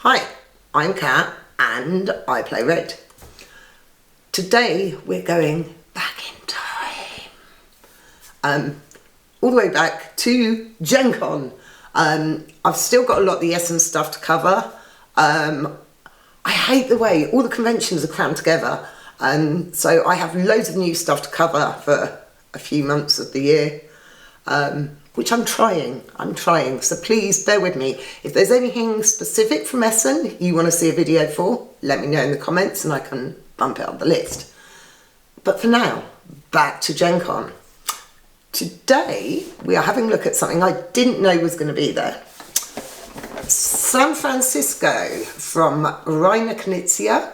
Hi, I'm Kat and I play Red. Today we're going back in time, all the way back to Gen Con. I've still got a lot of the Essen stuff to cover. I hate the way all the conventions are crammed together, so I have loads of new stuff to cover for a few months of the year. Which I'm trying, so please bear with me. If there's anything specific from Essen you want to see a video for, let me know in the comments and I can bump it up the list. But for now, back to Gen Con. Today we are having a look at something I didn't know was going to be there. San Francisco from Reiner Knizia,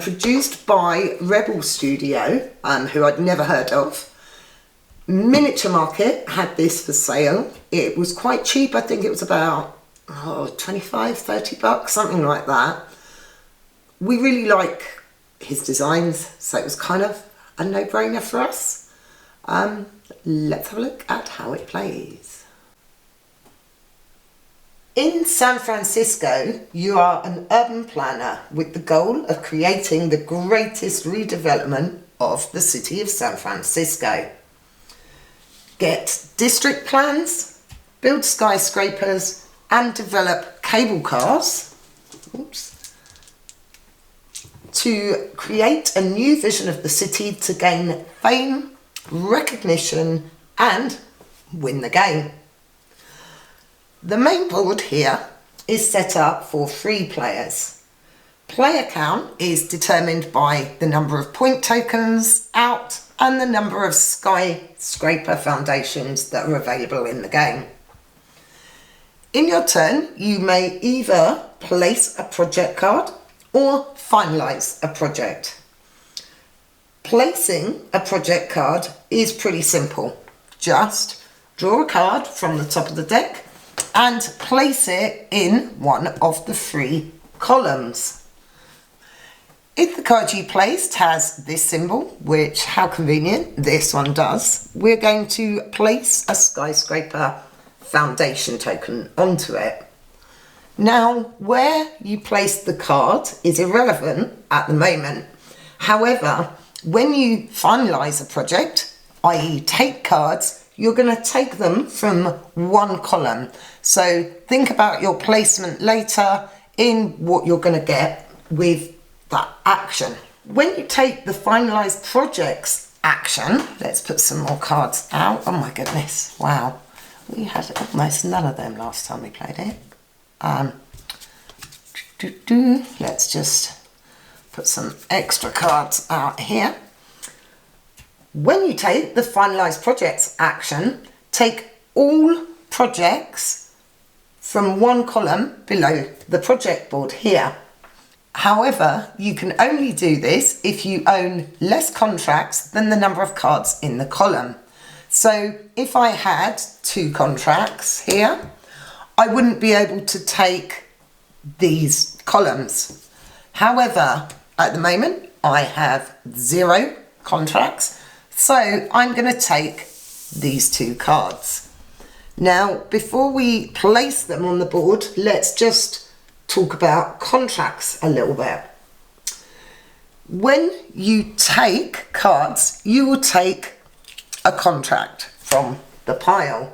produced by Rebel Studio, who I'd never heard of. Miniature Market had this for sale. It was quite cheap. I think it was about 25, 30 bucks, something like that. We really like his designs, so it was kind of a no-brainer for us. Let's have a look at how it plays. In San Francisco, you are an urban planner with the goal of creating the greatest redevelopment of the city of San Francisco. Get district plans, build skyscrapers, and develop cable cars to create a new vision of the city to gain fame, recognition, and win the game. The main board here is set up for 3 players. Player count is determined by the number of point tokens out and the number of skyscraper foundations that are available in the game. In your turn, you may either place a project card or finalise a project. Placing a project card is pretty simple. Just draw a card from the top of the deck and place it in one of the 3 columns. If the card you placed has this symbol, which, how convenient, this one does, we're going to place a skyscraper foundation token onto it. Now, where you place the card is irrelevant at the moment. However, when you finalise a project, i.e. take cards, you're going to take them from one column. So think about your placement later in what you're going to get with that action. When you take the finalised projects action, let's put some more cards out. Oh my goodness, wow. We had almost none of them last time we played it. Let's just put some extra cards out here. When you take the finalised projects action, take all projects from one column below the project board here. However, you can only do this if you own less contracts than the number of cards in the column. So if I had 2 contracts here, I wouldn't be able to take these columns. However, at the moment, I have 0 contracts, so I'm going to take these 2 cards. Now, before we place them on the board, let's just talk about contracts a little bit. When you take cards, you will take a contract from the pile.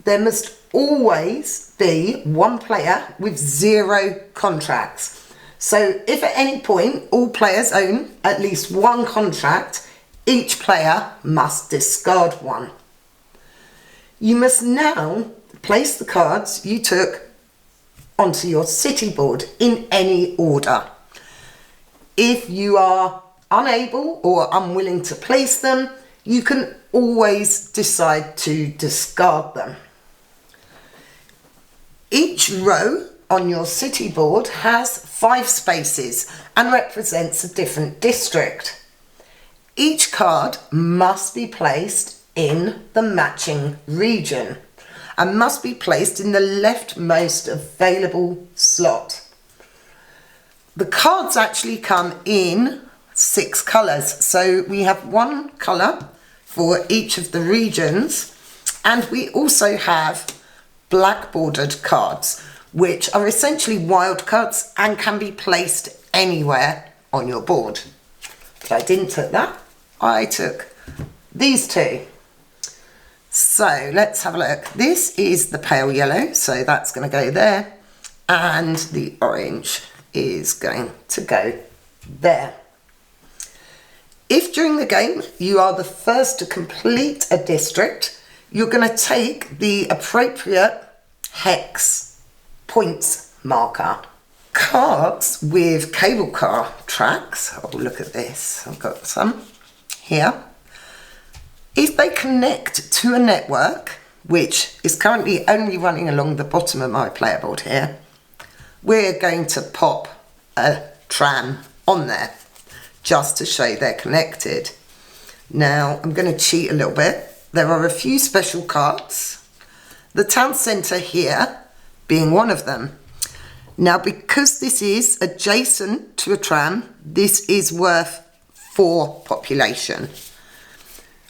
There must always be one player with 0 contracts. So if at any point all players own at least 1 contract, each player must discard 1. You must now place the cards you took onto your city board in any order. If you are unable or unwilling to place them, you can always decide to discard them. Each row on your city board has 5 spaces and represents a different district. Each card must be placed in the matching region and must be placed in the leftmost available slot. The cards actually come in 6 colours, so we have 1 colour for each of the regions, and we also have black bordered cards, which are essentially wild cards and can be placed anywhere on your board. But I didn't take that. I took these two. So let's have a look. This is the pale yellow, so that's going to go there, and the orange is going to go there. If during the game you are the first to complete a district, you're going to take the appropriate hex points marker. Cards with cable car tracks, oh look at this, I've got some here. If they connect to a network, which is currently only running along the bottom of my player board here, we're going to pop a tram on there just to show they're connected. Now I'm going to cheat a little bit. There are a few special cards, the town centre here being one of them. Now because this is adjacent to a tram, this is worth 4 population.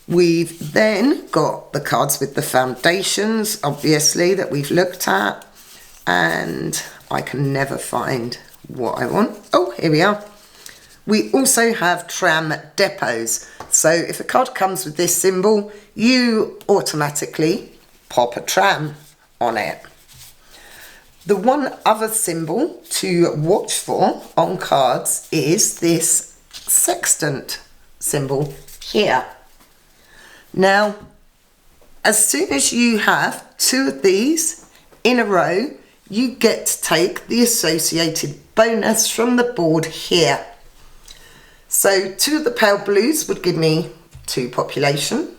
We've then got the cards with the foundations, obviously, that we've looked at, and I can never find what I want. Oh, here we are. We also have tram depots. So if a card comes with this symbol, you automatically pop a tram on it. The one other symbol to watch for on cards is this sextant symbol here. Now, as soon as you have 2 of these in a row, you get to take the associated bonus from the board here. So 2 of the pale blues would give me 2 population.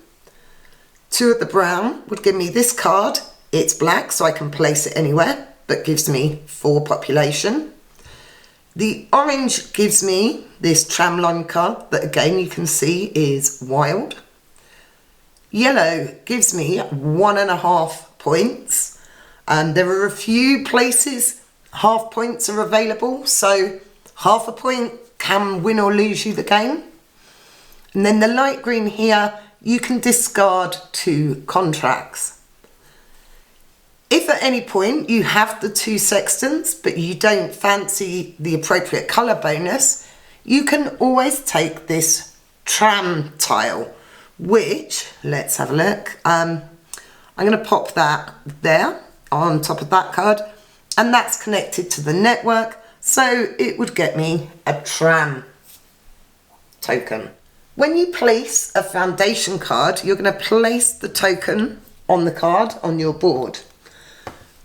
2 of the brown would give me this card. It's black, so I can place it anywhere, but gives me 4 population. The orange gives me this tramline card that again you can see is wild. Yellow gives me 1.5 points. There are a few places half points are available, so half a point can win or lose you the game. And then the light green here, you can discard 2 contracts. If at any point you have the 2 sextants but you don't fancy the appropriate colour bonus, you can always take this tram tile, which, let's have a look, I'm going to pop that there on top of that card, and that's connected to the network, so it would get me a tram token. When you place a foundation card, you're going to place the token on the card on your board.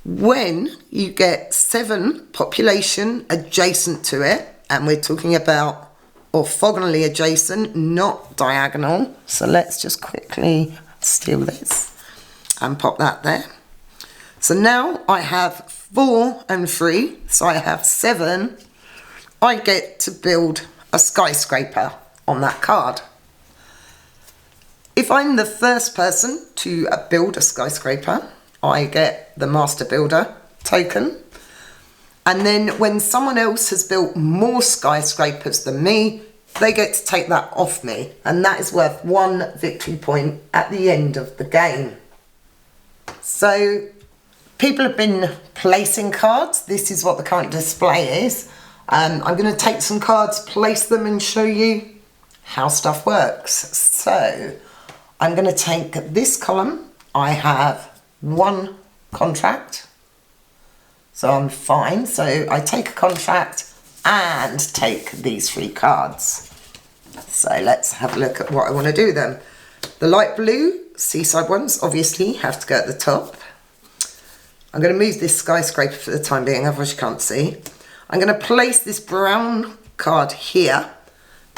When you get 7 population adjacent to it, and we're talking about orthogonally adjacent, not diagonal. So let's just quickly steal this and pop that there. So now I have 4 and 3, so I have 7. I get to build a skyscraper on that card. If I'm the first person to build a skyscraper, I get the Master Builder token. And then when someone else has built more skyscrapers than me, they get to take that off me. And that is worth 1 victory point at the end of the game. So people have been placing cards. This is what the current display is. I'm going to take some cards, place them and show you how stuff works. So I'm going to take this column. I have 1 contract. So I'm fine. So I take a contract and take these 3 cards. So let's have a look at what I want to do then. The light blue seaside ones obviously have to go at the top. I'm going to move this skyscraper for the time being, otherwise you can't see. I'm going to place this brown card here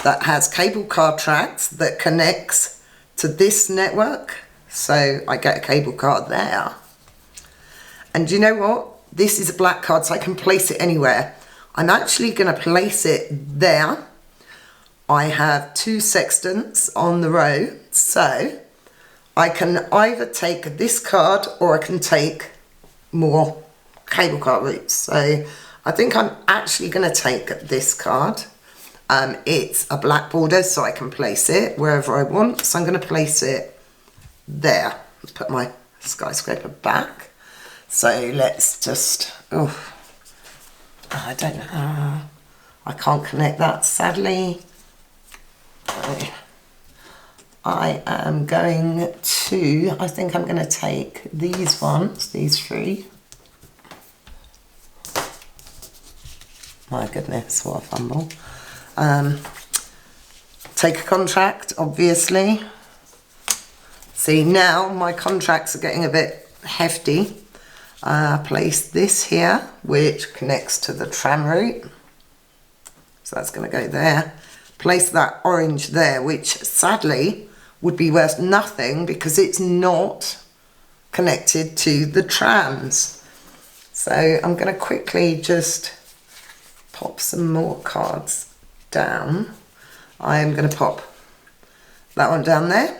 that has cable car tracks that connects to this network. So I get a cable card there. And you know what? This is a black card, so I can place it anywhere. I'm actually going to place it there. I have 2 sextants on the row, so I can either take this card or I can take more cable car routes. So I think I'm actually going to take this card. It's a black border, so I can place it wherever I want. So I'm going to place it there. Put my skyscraper back. So let's just, oh, I don't know, I can't connect that sadly. I am going to, I think I'm going to take these ones, these three. My goodness, what a fumble. Take a contract, obviously. See, now my contracts are getting a bit hefty. Place this here, which connects to the tram route. So that's going to go there. Place that orange there, which sadly would be worth nothing because it's not connected to the trams. So I'm going to quickly just pop some more cards down. I am going to pop that one down there,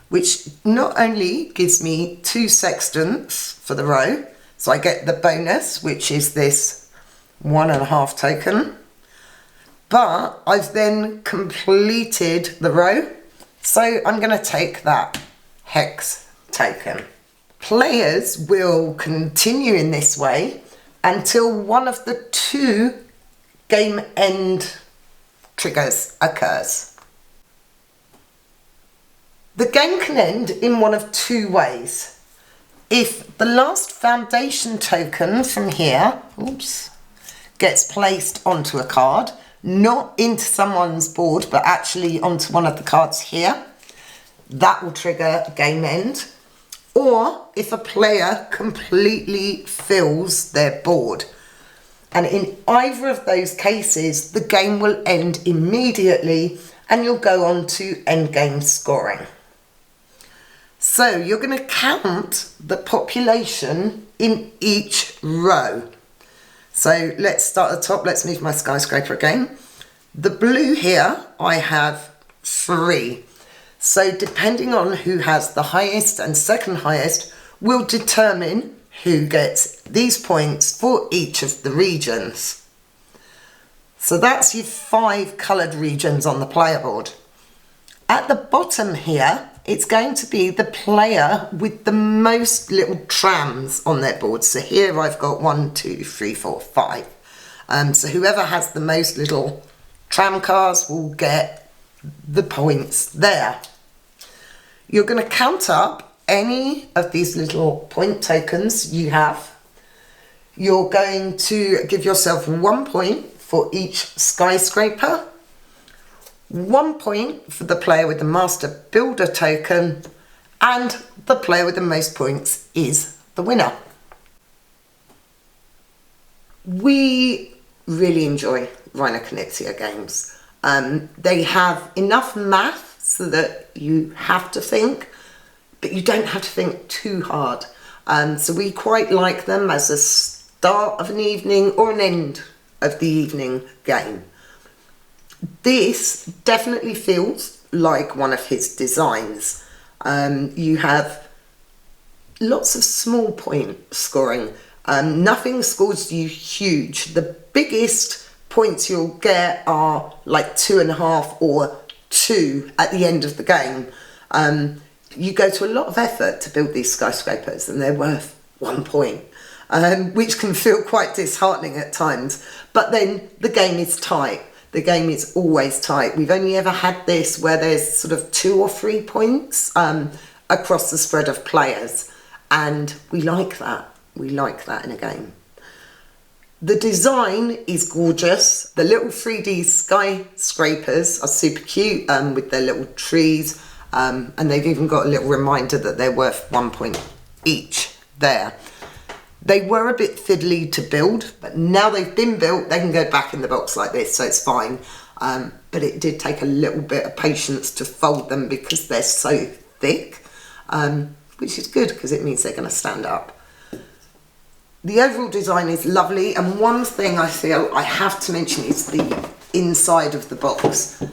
which not only gives me 2 sextants for the row, so I get the bonus, which is this 1.5 token, but I've then completed the row, so I'm going to take that hex token. Players will continue in this way until one of the 2 game end triggers occurs. The game can end in one of 2 ways. If the last foundation token from here, oops, gets placed onto a card, not into someone's board, but actually onto one of the cards here, that will trigger game end. Or if a player completely fills their board. And in either of those cases, the game will end immediately and you'll go on to end game scoring. So you're going to count the population in each row. So let's start at the top. Let's move my skyscraper again. The blue here, I have 3. So depending on who has the highest and second highest will determine who gets these points for each of the regions. So that's your 5 coloured regions on the player board. At the bottom here, it's going to be the player with the most little trams on their board. So here I've got 1, 2, 3, 4, 5. So whoever has the most little tram cars will get the points there. You're going to count up any of these little point tokens you have. You're going to give yourself 1 point for each skyscraper, 1 point for the player with the master builder token, and the player with the most points is the winner. We really enjoy Reiner Knizia games. They have enough math so that you have to think, but you don't have to think too hard. So we quite like them as a start of an evening or an end of the evening game. This definitely feels like one of his designs. You have lots of small point scoring. Nothing scores you huge. The biggest points you'll get are like 2.5 or 2 at the end of the game. You go to a lot of effort to build these skyscrapers and they're worth 1 point, which can feel quite disheartening at times. But then the game is tight. The game is always tight. We've only ever had this where there's sort of 2 or 3 points across the spread of players. And we like that. We like that in a game. The design is gorgeous. The little 3D skyscrapers are super cute with their little trees. And they've even got a little reminder that they're worth 1 point each there. They were a bit fiddly to build, but now they've been built, they can go back in the box like this, so it's fine. But it did take a little bit of patience to fold them because they're so thick, which is good because it means they're going to stand up. The overall design is lovely, and one thing I feel I have to mention is the inside of the box.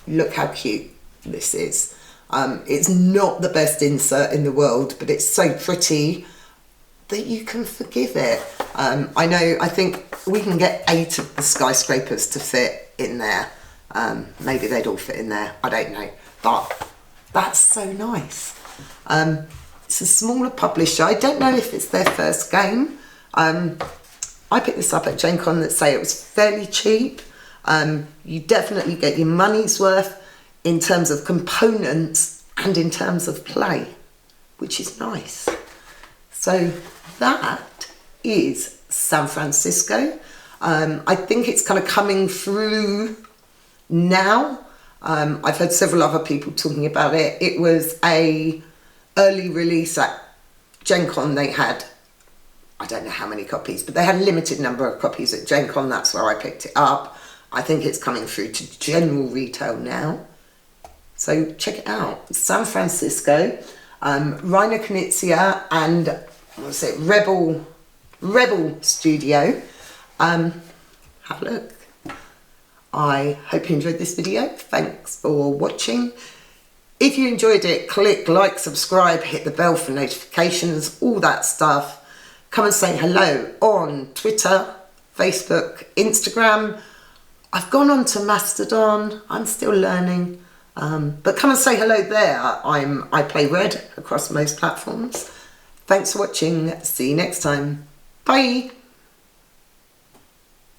Look how cute this is. It's not the best insert in the world, but it's so pretty that you can forgive it. I think we can get 8 of the skyscrapers to fit in there. Maybe they'd all fit in there, I don't know. But that's so nice. It's a smaller publisher. I don't know if it's their first game. I picked this up at Gen Con. That say it was fairly cheap. You definitely get your money's worth in terms of components and in terms of play, which is nice. So that is San Francisco. I think it's kind of coming through now. I've heard several other people talking about it. It was a early release at Gen Con. They had, I don't know how many copies, but they had a limited number of copies at Gen Con. That's where I picked it up. I think it's coming through to general retail now. So check it out. San Francisco, Reiner Knizia and what's it, Rebel Studio. Have a look. I hope you enjoyed this video. Thanks for watching. If you enjoyed it, click like, subscribe, hit the bell for notifications, all that stuff. Come and say hello on Twitter, Facebook, Instagram. I've gone on to Mastodon. I'm still learning. But come and say hello there. I play Red across most platforms. Thanks for watching. See you next time. Bye.